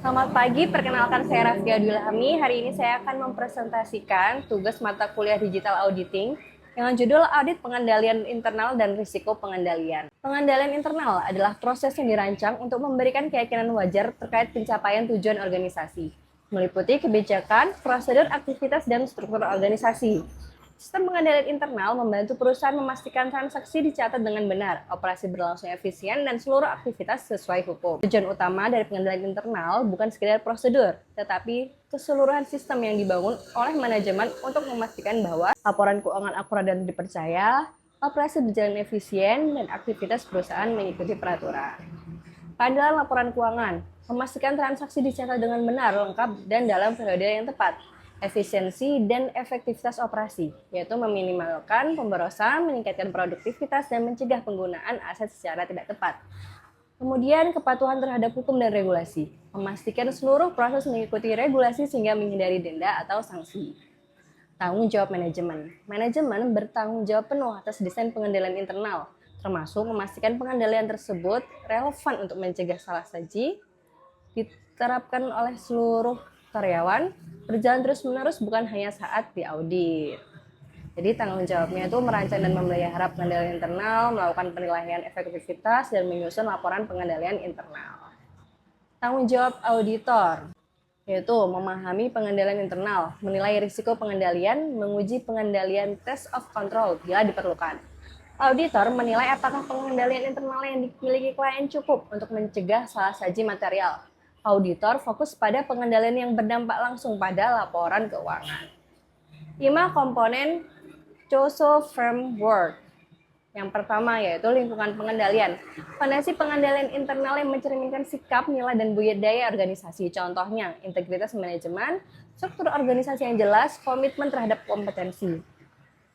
Selamat pagi, perkenalkan saya Rafia Dulhami. Hari ini saya akan mempresentasikan tugas mata kuliah Digital Auditing dengan judul Audit Pengendalian Internal dan Risiko Pengendalian. Pengendalian internal adalah proses yang dirancang untuk memberikan keyakinan wajar terkait pencapaian tujuan organisasi, meliputi kebijakan, prosedur, aktivitas, dan struktur organisasi. Sistem pengendalian internal membantu perusahaan memastikan transaksi dicatat dengan benar, operasi berlangsung efisien, dan seluruh aktivitas sesuai hukum. Tujuan utama dari pengendalian internal bukan sekedar prosedur, tetapi keseluruhan sistem yang dibangun oleh manajemen untuk memastikan bahwa laporan keuangan akurat dan dipercaya, operasi berjalan efisien, dan aktivitas perusahaan mengikuti peraturan. Keadilan laporan keuangan, memastikan transaksi dicatat dengan benar, lengkap, dan dalam periode yang tepat. Efisiensi dan efektivitas operasi, yaitu meminimalkan pemborosan, meningkatkan produktivitas, dan mencegah penggunaan aset secara tidak tepat. Kemudian kepatuhan terhadap hukum dan regulasi, memastikan seluruh proses mengikuti regulasi sehingga menghindari denda atau sanksi. Tanggung jawab manajemen. Manajemen bertanggung jawab penuh atas desain pengendalian internal, termasuk memastikan pengendalian tersebut relevan untuk mencegah salah saji, diterapkan oleh seluruh karyawan, berjalan terus-menerus bukan hanya saat diaudit. Jadi tanggung jawabnya itu merancang dan memelihara pengendalian internal, melakukan penilaian efektivitas, dan menyusun laporan pengendalian internal. Tanggung jawab auditor, yaitu memahami pengendalian internal, menilai risiko pengendalian, menguji pengendalian test of control bila diperlukan. Auditor menilai apakah pengendalian internal yang dimiliki klien cukup untuk mencegah salah saji material. Auditor fokus pada pengendalian yang berdampak langsung pada laporan keuangan. 5 komponen COSO Framework. Yang pertama yaitu lingkungan pengendalian. Fondasi pengendalian internal yang mencerminkan sikap, nilai, dan budaya organisasi. Contohnya, integritas manajemen, struktur organisasi yang jelas, komitmen terhadap kompetensi.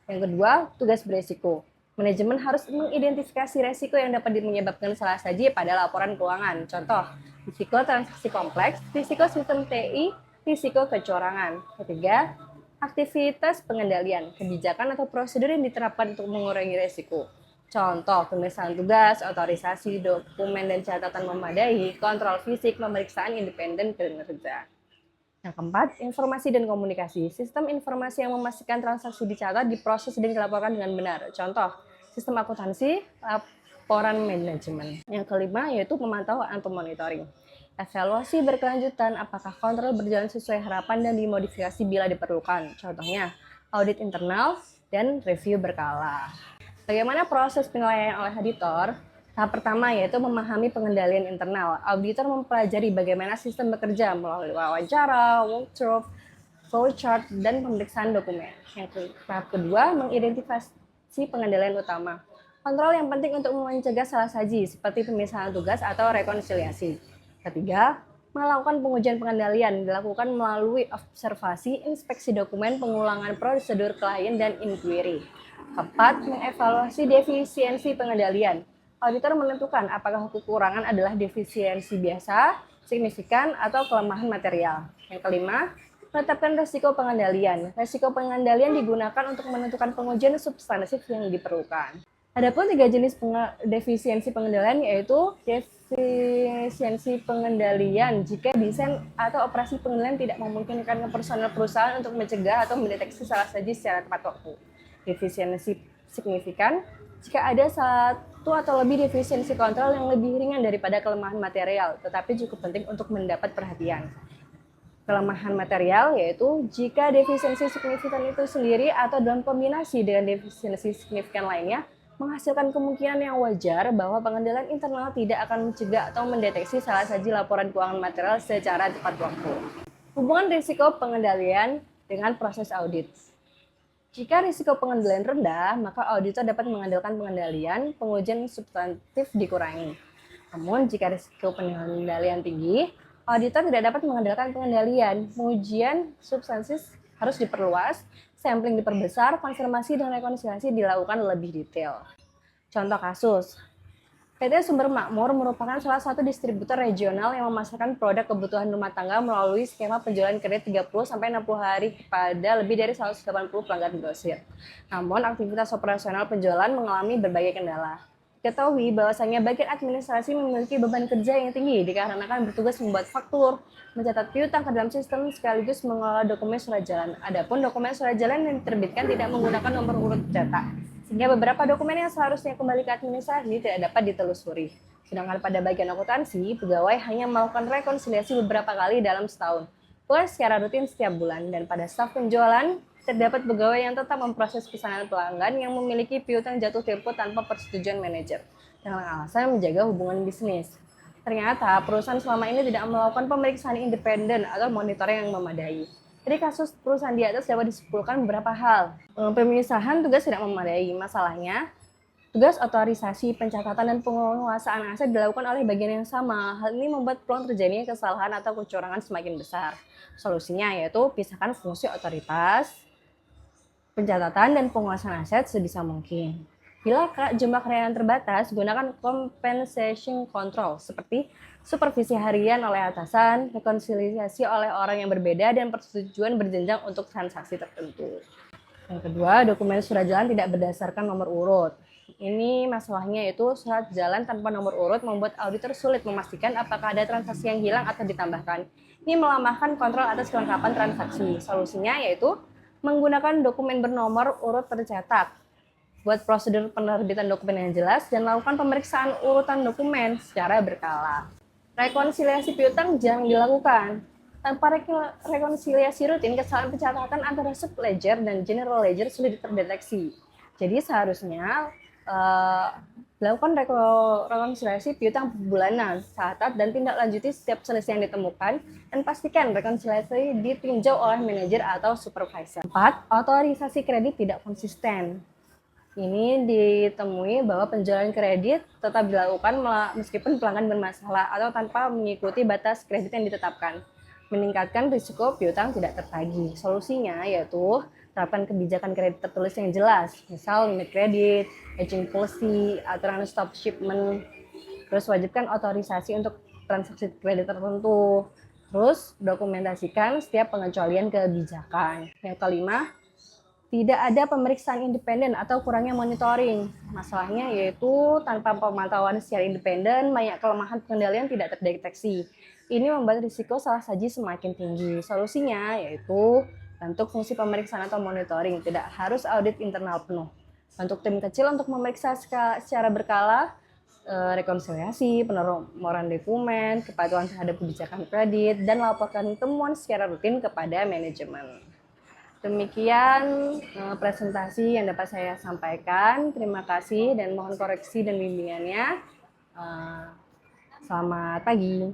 Yang kedua, tugas beresiko. Manajemen harus mengidentifikasi resiko yang dapat menyebabkan salah saji pada laporan keuangan. Contoh, risiko transaksi kompleks, risiko sistem TI, risiko kecurangan. Ketiga, aktivitas pengendalian, kebijakan atau prosedur yang diterapkan untuk mengurangi risiko. Contoh, pemeriksaan tugas, otorisasi, dokumen dan catatan memadai, kontrol fisik, pemeriksaan independen kinerja. Yang keempat, informasi dan komunikasi. Sistem informasi yang memastikan transaksi dicatat, diproses, dan dilaporkan dengan benar. Contoh, sistem akuntansi, laporan manajemen. Yang kelima yaitu pemantauan atau monitoring. Evaluasi berkelanjutan apakah kontrol berjalan sesuai harapan dan dimodifikasi bila diperlukan. Contohnya, audit internal dan review berkala. Bagaimana proses penilaian oleh auditor? Tahap pertama yaitu memahami pengendalian internal. Auditor mempelajari bagaimana sistem bekerja melalui wawancara, workshop, flowchart, dan pemeriksaan dokumen. Tahap kedua, mengidentifikasi pengendalian utama. Kontrol yang penting untuk mencegah salah saji seperti pemisahan tugas atau rekonsiliasi. Ketiga, melakukan pengujian pengendalian dilakukan melalui observasi, inspeksi dokumen, pengulangan prosedur klien, dan inquiry. Keempat, mengevaluasi defisiensi pengendalian. Auditor menentukan apakah kekurangan adalah defisiensi biasa, signifikan, atau kelemahan material. Yang kelima, menetapkan risiko pengendalian. Risiko pengendalian digunakan untuk menentukan pengujian substantif yang diperlukan. Adapun 3 jenis defisiensi pengendalian yaitu defisiensi pengendalian jika desain atau operasi pengendalian tidak memungkinkan personel perusahaan untuk mencegah atau mendeteksi salah saji secara tepat waktu. Defisiensi signifikan jika ada satu atau lebih defisiensi kontrol yang lebih ringan daripada kelemahan material, tetapi cukup penting untuk mendapat perhatian. Kelemahan material yaitu jika defisiensi signifikan itu sendiri atau dalam kombinasi dengan defisiensi signifikan lainnya, menghasilkan kemungkinan yang wajar bahwa pengendalian internal tidak akan mencegah atau mendeteksi salah saji laporan keuangan material secara tepat waktu. Hubungan risiko pengendalian dengan proses audit. Jika risiko pengendalian rendah, maka auditor dapat mengandalkan pengendalian, pengujian substantif dikurangi. Namun, jika risiko pengendalian tinggi, auditor tidak dapat mengandalkan pengendalian, pengujian substantif harus diperluas, sampling diperbesar, konfirmasi dan rekonsiliasi dilakukan lebih detail. Contoh kasus, PT Sumber Makmur merupakan salah satu distributor regional yang memasarkan produk kebutuhan rumah tangga melalui skema penjualan kredit 30-60 hari pada lebih dari 180 pelanggan grosir. Namun, aktivitas operasional penjualan mengalami berbagai kendala. Ketahui bahwasanya bagian administrasi memiliki beban kerja yang tinggi dikarenakan bertugas membuat faktur, mencatat piutang ke dalam sistem sekaligus mengelola dokumen surat jalan. Adapun dokumen surat jalan yang diterbitkan tidak menggunakan nomor urut cetak, sehingga beberapa dokumen yang seharusnya kembali ke administrasi tidak dapat ditelusuri. Sedangkan pada bagian akuntansi, pegawai hanya melakukan rekonsiliasi beberapa kali dalam setahun, bukan secara rutin setiap bulan. Dan pada staf penjualan, terdapat pegawai yang tetap memproses pesanan pelanggan yang memiliki piutang jatuh tempo tanpa persetujuan manajer dengan alasan menjaga hubungan bisnis. Ternyata perusahaan selama ini tidak melakukan pemeriksaan independen atau monitoring yang memadai. Dari kasus perusahaan di atas dapat disimpulkan beberapa hal. Pemisahan tugas tidak memadai. Masalahnya, tugas otorisasi, pencatatan, dan penguasaan aset dilakukan oleh bagian yang sama. Hal ini membuat peluang terjadinya kesalahan atau kecurangan semakin besar. Solusinya yaitu pisahkan fungsi otoritas, pencatatan, dan penguasaan aset sebisa mungkin. Bila jumlah karyawan terbatas, gunakan compensation control seperti supervisi harian oleh atasan, rekonsiliasi oleh orang yang berbeda, dan persetujuan berjenjang untuk transaksi tertentu. Yang kedua, dokumen surat jalan tidak berdasarkan nomor urut. Ini masalahnya yaitu surat jalan tanpa nomor urut membuat auditor sulit memastikan apakah ada transaksi yang hilang atau ditambahkan. Ini melemahkan kontrol atas kelengkapan transaksi. Solusinya yaitu menggunakan dokumen bernomor urut tercetak. Buat prosedur penerbitan dokumen yang jelas dan lakukan pemeriksaan urutan dokumen secara berkala. Rekonsiliasi piutang jarang dilakukan. Tanpa rekonsiliasi rutin, kesalahan pencatatan antara subledger dan general ledger sulit terdeteksi. Jadi seharusnya lakukan rekonsiliasi piutang bulanan, catat dan tindak lanjuti setiap selisih yang ditemukan, dan pastikan rekonsiliasi ditinjau oleh manajer atau supervisor. 4. Otorisasi kredit tidak konsisten. Ini ditemui bahwa penjualan kredit tetap dilakukan meskipun pelanggan bermasalah atau tanpa mengikuti batas kredit yang ditetapkan, meningkatkan risiko piutang tidak tertagih. Solusinya yaitu terapkan kebijakan kredit tertulis yang jelas, misal limit kredit, aging policy, aturan stop shipment. Terus wajibkan otorisasi untuk transaksi kredit tertentu. Terus dokumentasikan setiap pengecualian kebijakan. Yang kelima, tidak ada pemeriksaan independen atau kurangnya monitoring. Masalahnya yaitu tanpa pemantauan secara independen, banyak kelemahan pengendalian tidak terdeteksi. Ini membuat risiko salah saji semakin tinggi. Solusinya yaitu bentuk fungsi pemeriksaan atau monitoring, tidak harus audit internal penuh. Bentuk tim kecil untuk memeriksa secara berkala, rekonsiliasi, penomoran dokumen, kepatuhan terhadap kebijakan kredit, dan laporkan temuan secara rutin kepada manajemen. Demikian presentasi yang dapat saya sampaikan. Terima kasih dan mohon koreksi dan bimbingannya. Selamat pagi.